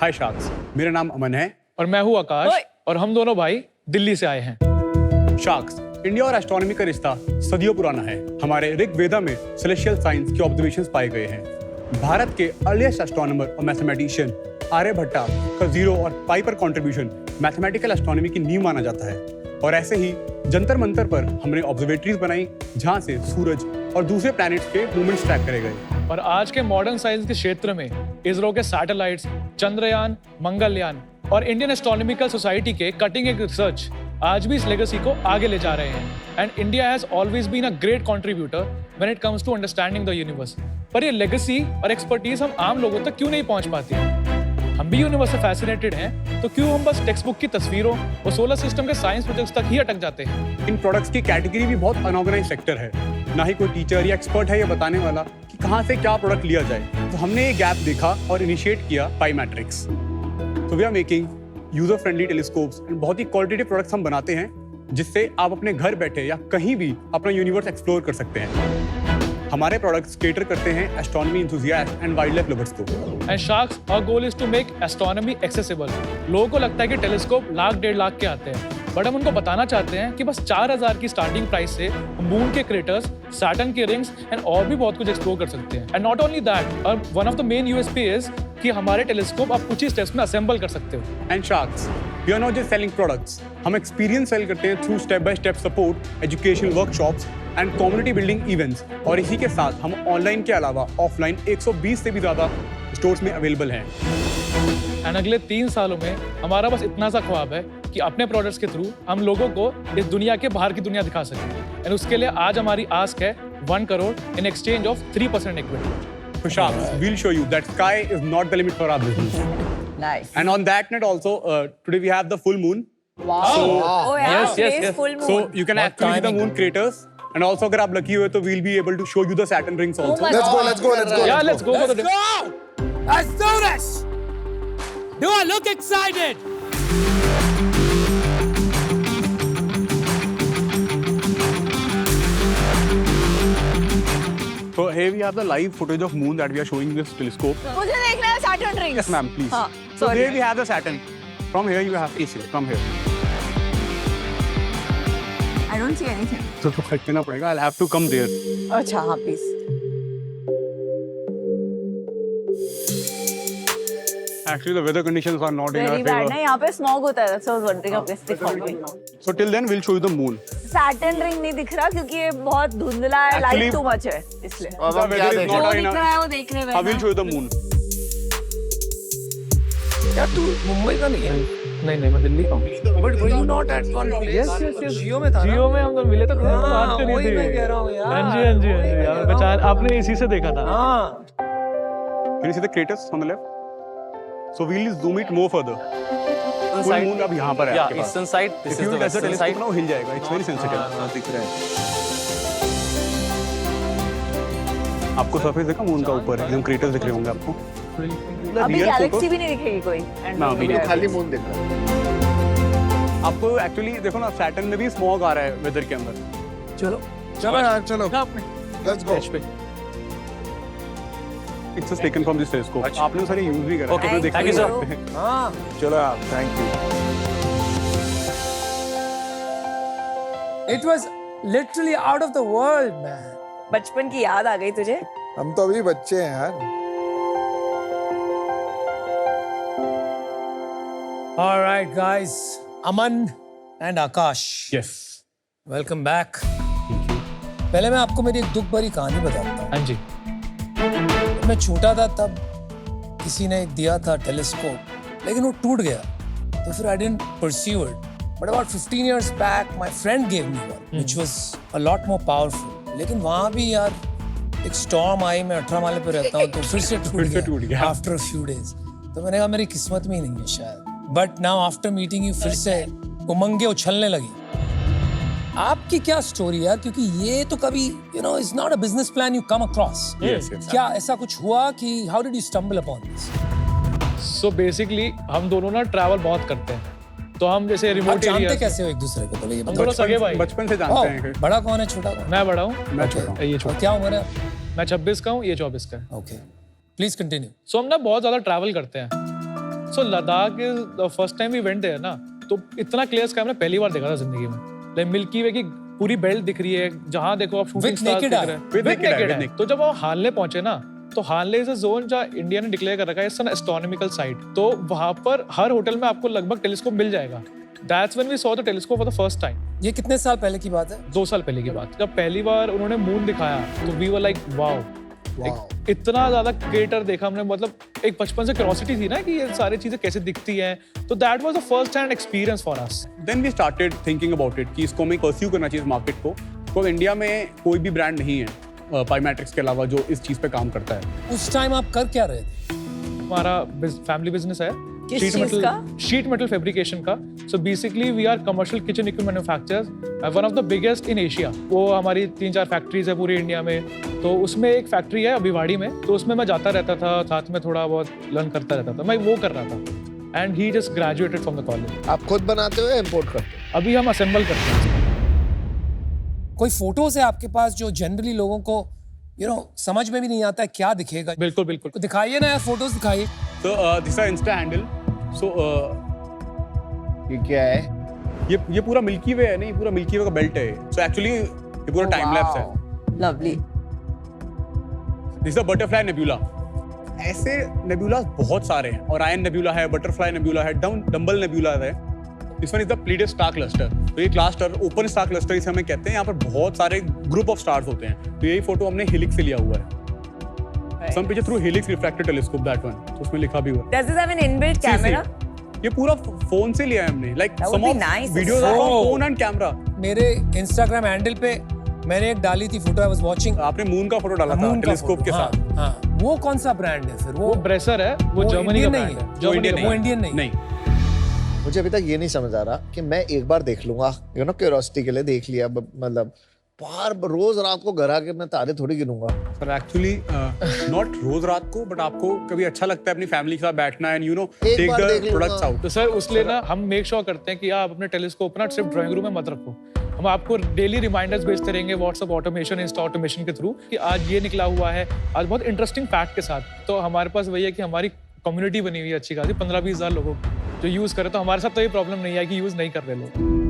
हाय sharks, मेरा नाम अमन है और मैं हूँ आकाश और हम दोनों भाई दिल्ली से आए हैं। शार्क्स, इंडिया और एस्ट्रोनॉमी का रिश्ता सदियों पुराना है। हमारे ऋग्वेदा में सेलेस्टियल साइंस के ऑब्जर्वेशंस पाए गए हैं। भारत के अर्लीस्ट एस्ट्रोनॉमर और मैथमेटिशियन आर्यभट्टा का जीरो और पाई पर कंट्रीब्यूशन मैथमेटिकल एस्ट्रोनॉमी की नींव माना जाता है। और ऐसे ही जंतर मंतर पर हमने ऑब्जर्वेटरीज बनाई जहां से सूरज और दूसरे प्लैनेट्स के मूवमेंट्स ट्रैक करे गए। और आज के मॉडर्न साइंस के क्षेत्र में इसरो के सैटेलाइट्स, चंद्रयान, मंगलयान और इंडियन एस्ट्रोनॉमिकल सोसाइटी के कटिंग एज रिसर्च आज भी इस लेगेसी को आगे ले जा रहे हैं। And India has always been a great contributor when it comes to understanding the universe. पर ये लेगेसी और एक्सपर्टीज हम आम लोगों तक क्यों नहीं पहुंच पाती? हम भी यूनिवर्स से फैसिनेटेड हैं, तो क्यों हम बस टेक्स्ट बुक की तस्वीरों और सोलर सिस्टम के साइंस प्रोजेक्ट्स तक ही अटक जाते हैं? इन प्रोडक्ट्स की कैटेगरी भी बहुत अनऑर्गेनाइज सेक्टर है। ना ही कोई टीचर या एक्सपर्ट है ये बताने वाला कि कहाँ से क्या प्रोडक्ट लिया जाए। तो हमने ये गैप देखा और इनिशिएट किया पाई मैट्रिक्स। तो we are making user friendly telescopes and बहुत ही क्वालिटेटिव प्रोडक्ट्स हम बनाते हैं जिससे आप अपने घर बैठे या कहीं भी अपना यूनिवर्स एक्सप्लोर कर सकते हैं। हमारे प्रोडक्ट्स केटर करते हैं astronomy enthusiast and wildlife lovers को। And sharks, our goal is to make astronomy accessible. लोगों को लगता है कि टेलीस्कोप लाख 1.5 लाख के आते हैं, बट हम उनको बताना चाहते हैं कि बस 4000 की स्टार्टिंग प्राइस से मून के क्रेटर्स, सैटर्न के रिंग्स एंड और भी बहुत कुछ एक्सप्लोर कर सकते हैं। एंड नॉट ओनली दैट, और one of the main USP is कि हमारे टेलीस्कोप आप कुछ ही स्टेप्स में असेंबल कर सकते हो। And sharks, we are not just selling products, हम एक्सपीरियंस सेल करते हैं through step by step support, educational workshops and community building events. और इसी के साथ हम ऑनलाइन के अलावा ऑफलाइन 120 से भी ज्यादा स्टोर्स में अवेलेबल हैं। एंड अगले 3 सालों में हमारा बस इतना सा ख्वाब है कि अपने प्रोडक्ट्स के थ्रू हम लोगों को इस दुनिया के बाहर की दुनिया दिखा सकें। एंड उसके लिए आज हमारी आस्क है 1 crore in exchange of 3% equity. So Sharks, we'll show you that sky is not the limit for our business. Nice. And on that note also, today we have the full moon. Wow. Oh yeah, yes, yes, today's yes. full moon. So you can actually see the moon craters. And also अगर आप lucky हुए तो we'll be able to show you the Saturn rings Oh also. my Let's go, God. let's go, let's go. Yeah, let's go for the Let's go! Let's do this! Do I look excited? So here we have the live footage of moon that we are showing this telescope. मुझे देखना है Saturn rings. Yes ma'am, please. हाँ, So sorry. there we have the Saturn. From here you have to see it. From here. I don't see anything. So तो खटकना पड़ेगा. I'll have to come there. अच्छा हाँ please. Actually the weather conditions are not in our Very bad favor. ना यहाँ पे smog होता है. So I was wondering अब कैसे दिखाओगे? So till then we'll show you the moon. Saturn ring नहीं दिख रहा क्योंकि ये बहुत धुंधला है, Actually- light too much है इसलिए. अब हम क्या Weather is देखें? not जो in दिख our- रहा है वो देखने में. I will show you the moon. यार तू मुंबई का नहीं है? नहीं मैं दिल्ली का हूँ। But were you not at one place? जियो में था ना? जियो में हम लोग मिले तो हाँ, बात करी वही थी। मैं कह रहा हूँ यार। हाँ जी यार, बेचारा आपने इसी से देखा था। हाँ। Can you see the craters on the left? So we'll zoom it more further. Full moon अब यहाँ पर है आपके पास. eastern side. This If is you the touch the western telescope side. ना वो हिल जाएगा. It's very sensitive. हाँ, दिख रहा है. आपको सरफेस देखा मून का ऊपर एकदम क्रेटर्स दिख रहे होंगे आपको. अभी गैलेक्सी भी नहीं दिखेगी कोई. ना, अभी नहीं. खाली मून दिख रहा है. आपको एक्चुअली देखो ना सैटर्न में भी स्मॉग आ रहा है वेदर के अंदर. चलो चलो यार चलो. Let's go. It's just taken from this telescope. आपने सारे यूज भी करा. Okay, आपने देखा thank you, भी sir. है. हाँ. चलो यार. Thank you. It was literally out of the world, man. बचपन की याद आ गई तुझे? हम तो अभी बच्चे हैं यार. All right, guys. Aman and Akash. Yes. Welcome back. पहले मैं आपको मेरी एक दुख भरी कहानी बताता हूँ. हाँ जी। मैं छोटा था तब किसी ने दिया था टेलीस्कोप लेकिन वो टूट गया तो फिर I didn't pursue it. But about 15 years back, my friend gave me one, which was a lot more powerful. लेकिन वहाँ भी यार एक storm आई, मैं 18 माले पे रहता हूँ तो फिर से टूट गया. After a few days. तो मैंने कहा मेरी किस्मत में ही नहीं है शायद. But now after meeting you फिर से उमंगे उछलने लगी. आपकी क्या स्टोरी है क्योंकि ये तो कभी it's not a business plan you come across. Yes, yes. क्या ऐसा कुछ हुआ कि how did you stumble upon this? So basically हम दोनों ना ट्रैवल बहुत करते हैं। तो हम जैसे आप रिमोट जानते एरिया कैसे हो एक दूसरे को? पहले ये हम बताओ. दोनों सगे भाई। बचपन से जानते हैं. बड़ा कौन है छोटा कौन? मैं बड़ा हूँ, मैं छोटा हूँ. ये और छोटा। क्या उम्र है? मैं 26 का हूँ, ये 24 का है। Okay, please continue. सो हम ना बहुत ज्यादा ट्रैवल करते हैं। So Ladakh is the first time we went there ना, तो इतना क्लियर स्काई मैंने पहली बार देखा था जिंदगी में। लाइक मिल्की वे की पूरी बेल्ट दिख रही है, जहां देखो आप शूटिंग With स्टार्स naked दिख eye. रहे हैं। With With naked eye, naked with eye. naked. तो जब आप हानले पहुंचे ना, तो हानले इज अ जोन जहाँ इंडिया ने डिक्लेयर कर रखा है इट्स एन एस्ट्रोनॉमिकल साइट, तो वहां पर हर होटल में आपको लगभग टेलीस्कोप मिल जाएगा। That's when we saw the telescope for the first time. ये कितने साल पहले की बात है? 2 साल पहले की बात। जब पहली बार उन्होंने मून दिखाया तो वी वर लाइक वाओ, इतना ज्यादा क्रिएटर देखा हमने। मतलब एक बचपन से क्यूरियोसिटी थी ना कि ये सारी चीजें कैसे दिखती हैं, तो that was the first hand experience for us. Then we started thinking about it कि इसको हमें परस्यू करना चाहिए इस मार्केट को, बिकॉज इंडिया में कोई भी ब्रांड नहीं है पाईमेट्रिक्स के अलावा जो इस चीज पे काम करता है। उस टाइम आप कर क्या रहे थे? हमारा फैमिली बिजनेस है किस चीज का? शीट मेटल फैब्रिकेशन का। So basically we are commercial kitchen equipment manufacturers, one of the biggest in Asia. वो हमारी 3-4 फैक्ट्रीज है पूरी इंडिया में, तो उसमें एक फैक्ट्री है अभिवाड़ी में, तो उसमें मैं जाता रहता था, साथ में थोड़ा बहुत लर्न करता रहता था, मैं वो कर रहा था। And he just graduated from the college. आप खुद बनाते हो या इंपोर्ट करते हो? अभी हम असेंबल करते हैं। कोई फोटोज है आपके पास जो जनरली लोगों को समझ में भी नहीं आता है क्या दिखेगा? बिल्कुल बिल्कुल। तो दिखाइए ना यार, फोटोज दिखाइए। So this is Insta handle. So ये क्या है? ये पूरा मिल्की वे है, नहीं पूरा मिल्की वे का बेल्ट है। So actually ये पूरा टाइम लैप्स है। Lovely. This is a butterfly nebula. ऐसे नेबुलास बहुत सारे हैं, और आयन नेबुला है, बटरफ्लाई नेबुला है, डंबल नेबुला है। This one is the pleaded star cluster. तो ये क्लस्टर ओपन स्टार क्लस्टर इसे हमें कहते हैं। यहाँ पर बहुत सारे ग्रुप ऑफ स्टार्स होते हैं। तो यही फोटो हमने हेलिक्स से लिया हुआ है। Some picture through helix refractor telescope, that one. तो उसमें लिखा भी हुआ है। Does this have an inbuilt camera? ये पूरा फोन से लिया है हमने। Like That some would of be nice. videos are from Oh. phone and camera. मेरे इंस्टाग्राम हैंडल पे मैंने एक डाली थी फोटो, आई वाज वाचिंग आपने मून का फोटो डाला था मून का टेलीस्कोप के हाँ, साथ। हाँ। वो कौन सा ब्रांड है फिर? वो ब्रेसर है, वो जर्मनी का इंडियन ब्रांड नहीं है। है। वो इंडियन वो इंडियन नहीं। नहीं। मुझे अभी तक ये नहीं समझ आ रहा कि मैं एक बार देख लूंगा, क्यूरियोसिटी के लिए देख लिया, मतलब बार रोज रात को घर आके मैं तारे थोड़ी गिनूंगा। पर एक्चुअली नॉट रोज रात को, बट आपको कभी अच्छा लगता है अपनी फैमिली के साथ बैठना एंड एक टेक बार द देख लूंगा। Products out. तो सर उसलिए ना हम मेक श्योर करते हैं कि आप अपने टेलीस्कोप ना सिर्फ ड्राइंग रूम में मत रखो। हम आपको डेली रिमाइंडर्स भेजते रहेंगे व्हाट्सएप ऑटोमेशन, इंस्टा ऑटोमेशन के थ्रू कि आज ये निकला हुआ है, आज बहुत इंटरेस्टिंग फैक्ट के साथ। तो हमारे पास वही है कि हमारी कम्युनिटी बनी हुई है अच्छी खासी, 15-20 हज़ार लोगों की जो यूज करे। तो हमारे साथ तो ये प्रॉब्लम नहीं है कि यूज नहीं कर रहे लोग।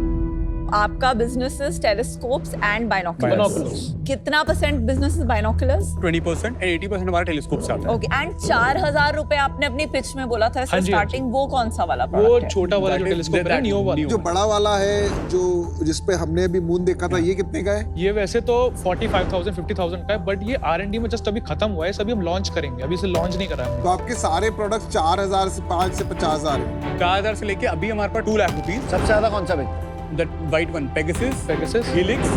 आपका business is telescopes and binoculars. Binoculars. कितना % बिजनेस इज बाइनोकुलर्स? 20% एंड 80% हमारा टेलीस्कोप से आता है। ओके। एंड 4000 रुपए आपने अपनी पिच में बोला था हाँ जी, स्टार्टिंग, वो कौन सा वाला वो प्रोडक्ट है? छोटा वाला जो That is- टेलीस्कोप है, that- नियो वाला। Neo. जो बड़ा वाला है जो जिसपे हमने अभी मून देखा था, ये कितने का है? ये वैसे तो 45,000 50,000 का है, बट ये R&D में जस्ट अभी खत्म हुआ है, सभी हम लॉन्च करेंगे, अभी इसे लॉन्च नहीं करा है तो आपके सारे प्रोडक्ट्स 4000 से 5 से 50,000 है। 4000 से लेके अभी हमारे पास 2 लाख रुपीज। सबसे ज्यादा कौन सा बिकता है? That white one, Pegasus, Pegasus. Helix,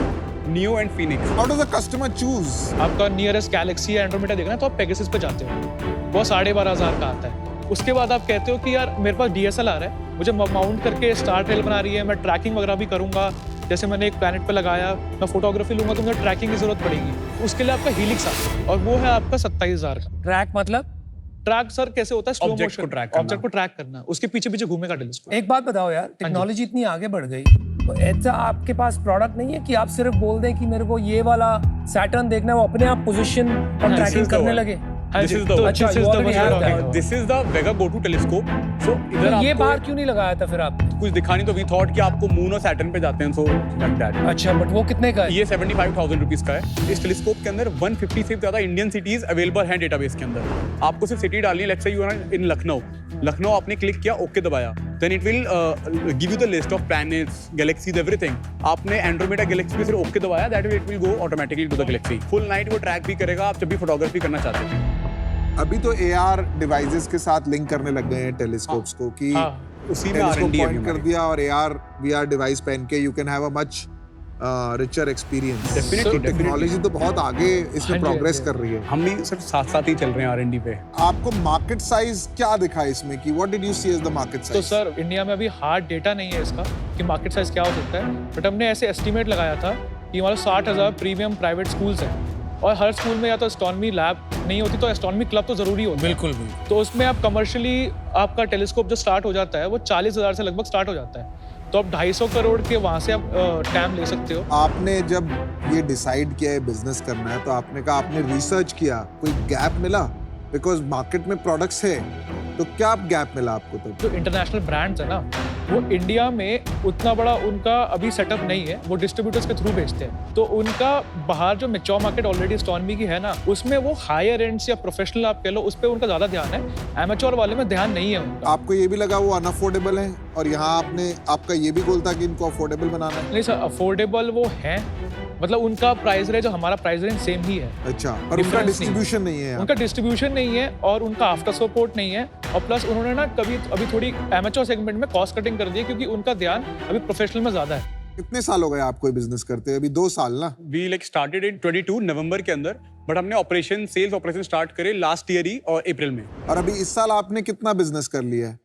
neo and Phoenix. How does the customer choose? आपका नियरेस्ट गैलेक्सी या एंड्रोमेडा देखना है तो आप पेगासस पे जाते हो, वो 12,500 का आता है। उसके बाद आप कहते हो कि यार मेरे पास DSLR है, मुझे माउंट करके स्टार ट्रेल बना रही है, मैं ट्रैकिंग वगैरह भी करूंगा, जैसे मैंने एक प्लैनेट पे लगाया, मैं फोटोग्राफी लूंगा तो मुझे ट्रैकिंग की जरूरत पड़ेगी। उसके लिए आपका हीलिक्स आता है, और वो है आपका 27,000 का। ट्रैक मतलब? ट्रैक सर कैसे होता है? स्लो Object मोशन को track करना। ऑब्जेक्ट को ट्रैक करना, उसके पीछे पीछे घूमेगा टेलीस्कोप। एक बात बताओ यार, टेक्नोलॉजी इतनी आगे बढ़ गई, तो ऐसा आपके पास प्रोडक्ट नहीं है कि आप सिर्फ बोल दें कि मेरे को ये वाला सैटर्न देखना है, वो अपने आप पोजीशन और this ट्रैकिंग is the करने one. लगे? हाँ This जी, is the तो one. अच्छा, this is you the already one have you're talking that. about. This is the Vega go to telescope. So इधर तो ये आपको बाहर क्यों नहीं लगाया था फिर आपने? कुछ दिखा नहीं, तो वी थॉट कि आपको मून और सैटर्न पे जाते हैं, सो लाइक दैट। अच्छा, बट वो कितने का है? ये 75,000 रुपीज का है। इस टेलीस्कोप के अंदर 150 से ज्यादा इंडियन सिटीज अवेलेबल हैं डेटाबेस के अंदर। आपको सिर्फ सिटी डालनी है। Let's say you are in Lucknow, Lucknow आपने क्लिक किया, ओके दबाया, then it will give you the list of planets, galaxies, everything. आपने एंड्रोमेडा गैलेक्सी पे सिर्फ ओके दबाया, that will it will go automatically to the galaxy. Full night वो track भी करेगा आप जब भी फोटोग्राफी करना चाहते हैं। अभी तो AR डिवाइसेस के साथ लिंक करने लग गए हैं टेलीस्कोप्स को कि हाँ, उसी में टेलीस्कोप R&D पॉइंट कर दिया और AR VR डिवाइस पहन के you can have a much richer experience. Definitely, technology तो बहुत आगे इसमें हाँ जी, प्रोग्रेस हाँ कर रही है। हम भी सिर्फ साथ साथ ही चल रहे हैं R&D पे। आपको मार्केट साइज क्या दिखा इसमें कि what did you see as the market तो साइज? सर इंडिया में अभी हार्ड डेटा नहीं है इसका कि मार्केट साइज क्या हो सकता है, बट हमने ऐसे एस्टिमेट लगाया था कि हमारे 60,000 प्रीमियम प्राइवेट स्कूल्स हैं, और हर स्कूल में या तो एस्ट्रोनॉमी लैब नहीं होती तो एस्ट्रोनॉमी क्लब तो जरूरी होता है। बिल्कुल भी। तो उसमें आप कमर्शियली आपका टेलीस्कोप जो स्टार्ट हो जाता है वो 40,000 से लगभग स्टार्ट हो जाता है, तो आप 250 करोड़ के वहाँ से आप टैम ले सकते हो। आपने जब ये डिसाइड किया है बिजनेस करना है, तो आपने कहा आपने रिसर्च किया, कोई गैप मिला? बिकॉज मार्केट में प्रोडक्ट्स है तो क्या गैप मिला आपको तो? जो इंटरनेशनल ब्रांड्स है ना, वो इंडिया में उतना बड़ा उनका अभी सेटअप नहीं है, वो डिस्ट्रीब्यूटर्स के थ्रू बेचते हैं। तो उनका बाहर जो मैच्योर मार्केट ऑलरेडी एस्ट्रोनॉमी की है ना, उसमें वो हायर एंड्स या प्रोफेशनल आप कह लो, उस पर उनका ज्यादा ध्यान है। एमेच्योर वाले में ध्यान नहीं है उनका। आपको ये भी लगा वो अनअफोर्डेबल है, और यहाँ आपका ये भी गोल था कि इनको अफोर्डेबल बनाना है? नहीं सर, अफोर्डेबल वो है, मतलब उनका प्राइस रेंज जो हमारा प्राइस रेंज सेम ही है। अच्छा, पर उनका Difference डिस्ट्रीब्यूशन नहीं है। उनका डिस्ट्रीब्यूशन नहीं है और उनका आफ्टर सपोर्ट नहीं है, और प्लस उन्होंने ना अभी थोड़ी एमेच्योर सेगमेंट में कॉस्ट कटिंग कर दी है, क्योंकि उनका ध्यान अभी प्रोफेशनल में ज्यादा है। कितने साल हो गए आपको बिजनेस करते हैं? अभी 2 साल ना? वी लाइक स्टार्टेड इन 22 नवंबर के अंदर, बट हमने ऑपरेशन सेल्स ऑपरेशन स्टार्ट करे लास्ट ईयर ही और अप्रैल में। और अभी इस साल आपने कितना बिजनेस कर लिया है?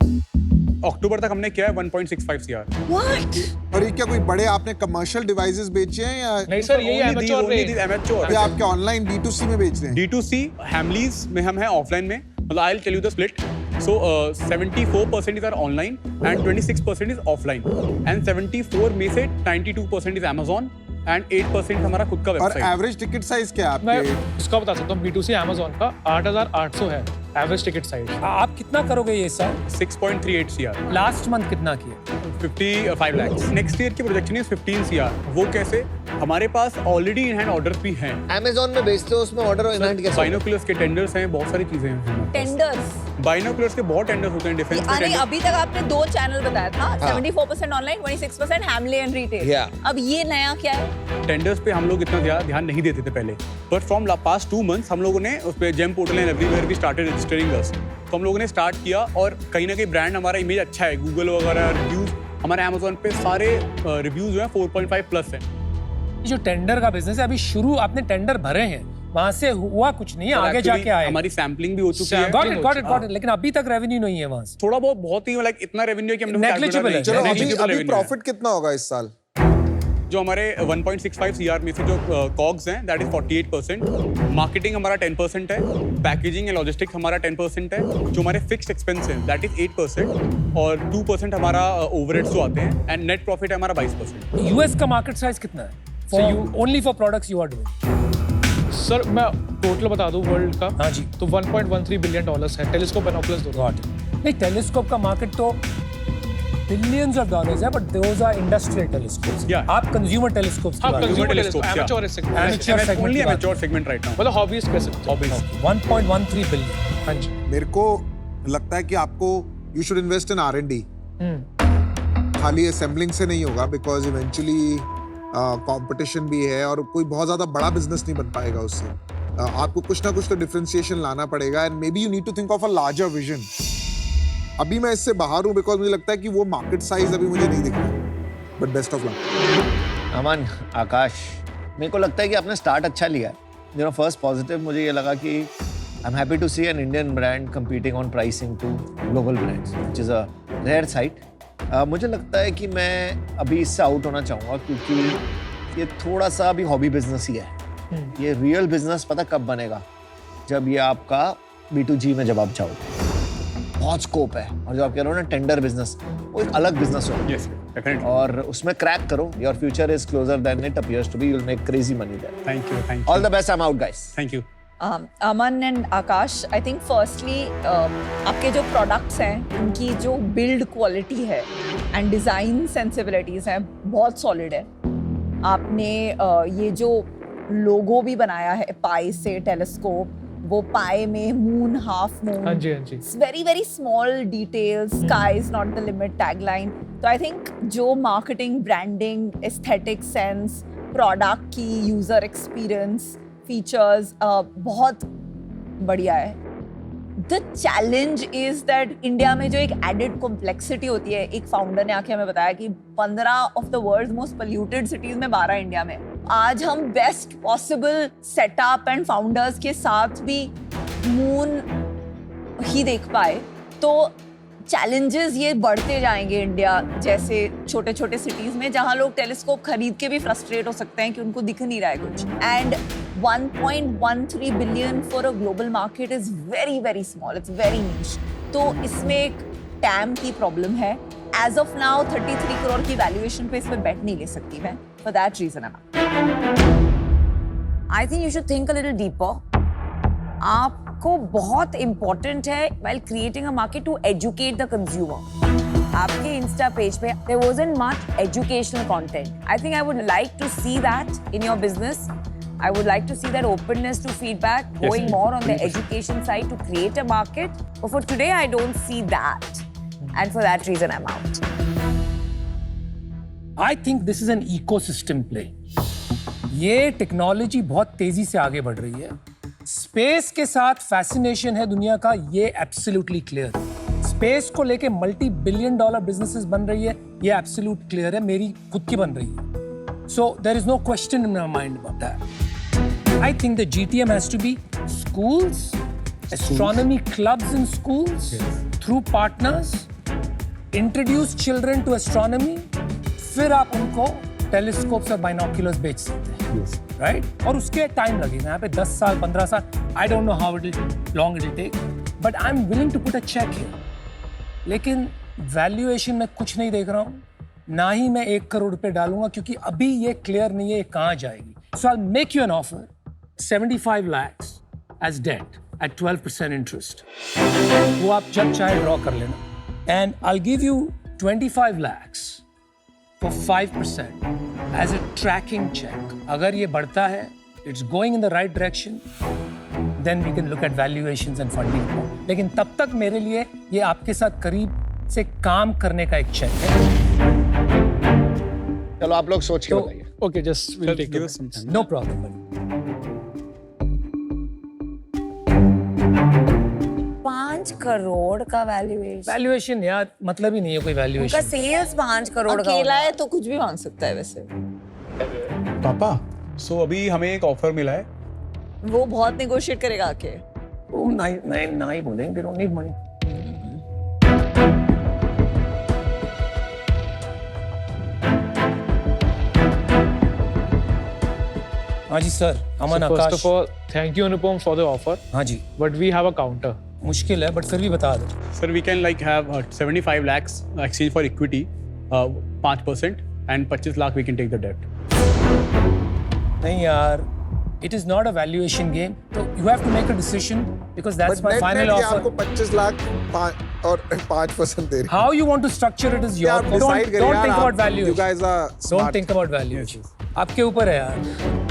अक्टूबर तक हमने किया है 1.65 CR। What? और ये क्या कोई बड़े आपने कमर्शियल डिवाइसेस बेचे हैं, या नहीं सर, यही एमेच्योर एमेच्योर अभी आपके ऑनलाइन D2C में बेच रहे हैं? D2C हैमलीज में हम हैं ऑफलाइन में, मतलब I will tell you the split. So 74% is our online and 26% is offline, and 74 में से 92% is Amazon and 8% हमारा खुद का और वेबसाइट। एवरेज टिकट साइज क्या है मैं आपके? उसका बता सकता हूँ, B2C Amazon का 8,800 है एवरेज टिकट साइज। आप कितना करोगे ये साल? 6.38 CR, लास्ट मंथ कितना किया? 55 lakhs। नेक्स्ट ईयर की प्रोजेक्शन इज 15 CR। वो कैसे? हमारे पास ऑलरेडी इन हैंड ऑर्डर्स भी हैं। Amazon में बेचते हो, उसमें ऑर्डर इन हैंड कैसे? बाइनोकुलर्स के टेंडर्स हैं, बहुत सारी चीजें हैं। टेंडर्स? बाइनोकुलर्स के बहुत टेंडर्स होते हैं डिफेंस के यानी tenders। अभी तक आपने 2 चैनल बताया था, 74% ऑनलाइन, 26% हैमले एंड रिटेल। Yeah. अब ये नया क्या है? टेंडर्स पे हम लोग इतना ध्यान नहीं देते थे पहले, बट फ्रॉम पास्ट 2 months हम लोगों ने उस पे जेम पोर्टल एंड एवरीवेयर भी स्टार्टेड रजिस्टरिंग अस। तो हम लोगों ने स्टार्ट किया, और कहीं ना कहीं ब्रांड हमारा इमेज अच्छा है, गूगल वगैरह रिव्यूज हमारे अमेजोन पे सारे रिव्यूज जो हैं 4.5 प्लस हैं। जो टेंडर का बिजनेस है, अभी शुरू आपने टेंडर भरे हैं, वहां से हुआ कुछ नहीं, आगे जाके आए। हमारी सैम्पलिंग भी हो चुकी है। गॉट इट, लेकिन अभी तक रेवेन्यू नहीं है वहां से। थोड़ा बहुत ही लाइक इतना रेवेन्यू है कि हमने Negligible है। चलो अभी Negligible revenue है। प्रॉफिट कितना होगा इस साल? जो हमारे 1.65 CR में से जो कॉग्स हैं दैट इज 48%, मार्केटिंग हमारा 10% है, पैकेजिंग एंड लॉजिस्टिक्स हमारा 10% है, जो हमारे फिक्स्ड एक्सपेंस हैं दैट इज 8%, और 2% हमारा ओवरहेड्स जो आते हैं, एंड नेट प्रॉफिट है हमारा 22%। यूएस का मार्केट साइज कितना है? Only for products you are doing. Sir मैं टोटल बता दूं वर्ल्ड का। हाँ जी। तो $1.13 बिलियन है, टेलीस्कोप बाइनोकुलर्स दोनों। नहीं, टेलीस्कोप का मार्केट तो बिलियंस ऑफ डॉलर्स है, but those are industrial telescopes. Yeah. आप कंज्यूमर टेलीस्कोप्स हाँ, Consumer consumer telescopes, telescope, yeah. amateur segment, Amateur segment only की बात। amateur segment right now। मतलब हॉबीज कह सकते हो। Hobbies। 1.13 बिलियन। हाँ जी। मेरे को लगता है कि आपको you should invest in R&D। खाली असेंबलिंग से नहीं होगा, बिकॉज इवेंचुअली कंपटीशन भी है, और कोई बहुत ज्यादा बड़ा बिजनेस नहीं बन पाएगा उससे। आपको कुछ ना कुछ तो डिफरेंशिएशन लाना पड़ेगा, and maybe you need to think of a larger vision. अभी मैं इससे बाहर हूँ, बिकॉज मुझे लगता है कि वो मार्केट साइज अभी मुझे नहीं दिख रहा, बट बेस्ट ऑफ लक। अमन, आकाश, मेरे को लगता है कि आपने स्टार्ट अच्छा लिया है। फर्स्ट पॉजिटिव मुझे ये लगा कि I am happy to see an Indian brand competing on pricing to global brands, which is a rare sight. मुझे लगता है कि मैं अभी इससे आउट होना चाहूँगा, क्योंकि ये थोड़ा सा अभी हॉबी बिजनेस ही है। ये रियल बिजनेस पता कब बनेगा? जब ये आपका B2G में जब आप जाओगे, बहुत स्कोप है। और जो आप कह रहे हो ना टेंडर बिजनेस, वो एक अलग बिजनेस हो। Yes, definitely। और उसमें क्रैक करो, your future is closer than it appears to be, you will make crazy money there. Thank you, thank you। All the best, I am out guys. Thank you। Aman and Aakash, I think firstly आपके जो products हैं उनकी जो build quality है and design sensibilities हैं बहुत solid है। आपने ये जो लोगो भी बनाया है पाई से, टेलीस्कोप, वो पाई में मून, हाफ मून, हाँ जी, हाँ जी। Very very small details, sky is not the limit tagline. तो आई थिंक जो marketing, branding, aesthetic sense, product की यूजर एक्सपीरियंस, फीचर्स बहुत बढ़िया है। The challenge is that India में जो एक एडेड कॉम्प्लेक्सिटी होती है, एक फाउंडर ने आके हमें बताया कि 15 of the world's most polluted cities में 12 इंडिया में। आज हम best possible setup and founders के साथ भी मून ही देख पाए, तो चैलेंजेस ये बढ़ते जाएंगे इंडिया जैसे छोटे छोटे सिटीज में, जहां लोग टेलीस्कोप खरीद के भी फ्रस्ट्रेट हो सकते हैं कि उनको दिख नहीं रहा है कुछ। And 1.13 billion for a global market is very very small, it's very niche. तो इसमें एक टैम की प्रॉब्लम है। एज ऑफ नाउ 33 करोड़ की वैल्यूएशन पे इसमें बेट नहीं ले सकती मैं, for that reason. I think you should think a little deeper. आप आपको बहुत important है while creating a market to educate the consumer. आपके इंस्टा पेज पे there wasn't much educational content. I think I would like to see that in your business. I would like to see that openness to feedback, going more on the education side to create a market. But for today, I don't see that. And for that reason, I'm out. I think this is an ecosystem play. ये technology बहुत तेजी से आगे बढ़ रही है. Space के साथ फैसिनेशन है दुनिया का, ये एब्सोल्युटली क्लियर है. स्पेस को लेके मल्टी बिलियन डॉलर बिजनेसेस बन रही है, ये एब्सोल्यूट क्लियर है. मेरी खुद की बन रही है. So there is no question in my mind about that. I think the GTM has to be schools, astronomy clubs in schools, through partners, introduce children to astronomy, फिर आप उनको टेलीस्कोप्स और बाइनोक्यूलर्स बेच सकते हैं, राइट? और उसके time लगेगा यहाँ पे 10 साल 15 साल. I don't know how long it will take, but I am willing to put a check here. लेकिन वैल्यूएशन में कुछ नहीं देख रहा हूँ, ना ही मैं 1 करोड़ रुपए डालूंगा, क्योंकि अभी ये क्लियर नहीं है ये कहाँ जाएगी. So I make you an offer 75 lakhs as debt at 12% interest. वो आप जब चाहे ड्रॉ कर लेना. And I'll give you 25 lakhs for 5% as a tracking check. अगर ये बढ़ता है, it's going in the right direction, then we can look at valuations and funding. लेकिन तब तक मेरे लिए ये आपके साथ करीब से काम करने का एक चेक है. चलो आप लोग सोच के बताइए. Okay, just we'll take Give it. us some time. No problem. buddy. 5 crore का वैल्यूएशन. वैल्यूएशन यार मतलब ही नहीं है कोई उनका वैल्यूएशन. सेल्स 5 करोड़ का अकेला होगा. है तो कुछ भी मांग सकता है वैसे. पापा, सो अभी हमें एक ऑफर मिला है. वो बहुत नेगोशिएट करेगा आके. वो ना ही बोलेंगे, they don't need money. हाँ जी sir, Aman So first Akash. of all, thank you Anupam for the offer, हाँ जी, but we have a counter. मुश्किल है बट फिर भी बता दो. Sir, we can like have 75 lakhs exchange for equity, 5%, and 25 lakh we can take the debt. नहीं यार, it is not a valuation game. So you have to make a decision because that's But my net final ये offer. आपको 25 लाख और 5% दे रही है. How you want to structure it is your आप call. decide करिए Don't यार, think आप- about valuation. You guys are Don't smart. think about valuation. आपके ऊपर है यार.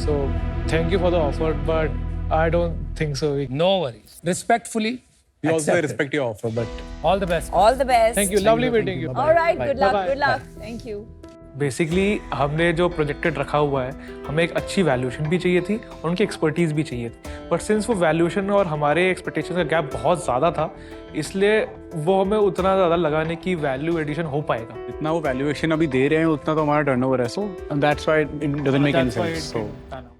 So thank you for the offer, but I don't think so. No worries. Respectfully. We also accept it. respect your offer, but All the best. All the best. Thank you. Lovely meeting you. All right, good luck, Bye-bye. good luck. Thank you. Basically हमने जो projected रखा हुआ है, हमें एक अच्छी valuation भी चाहिए थी और उनकी एक्सपर्टीज़ भी चाहिए थी. बट सिंस वो वैल्यूएशन और हमारे एक्सपेक्टेशन का गैप बहुत ज़्यादा था, इसलिए वो हमें उतना ज़्यादा लगाने की वैल्यू एडिशन हो पाएगा. जितना वो वैल्यूएशन अभी दे रहे हैं उतना तो हमारा टर्नओवर है. So that's why it doesn't make any That's why sense. it so didn't pan out.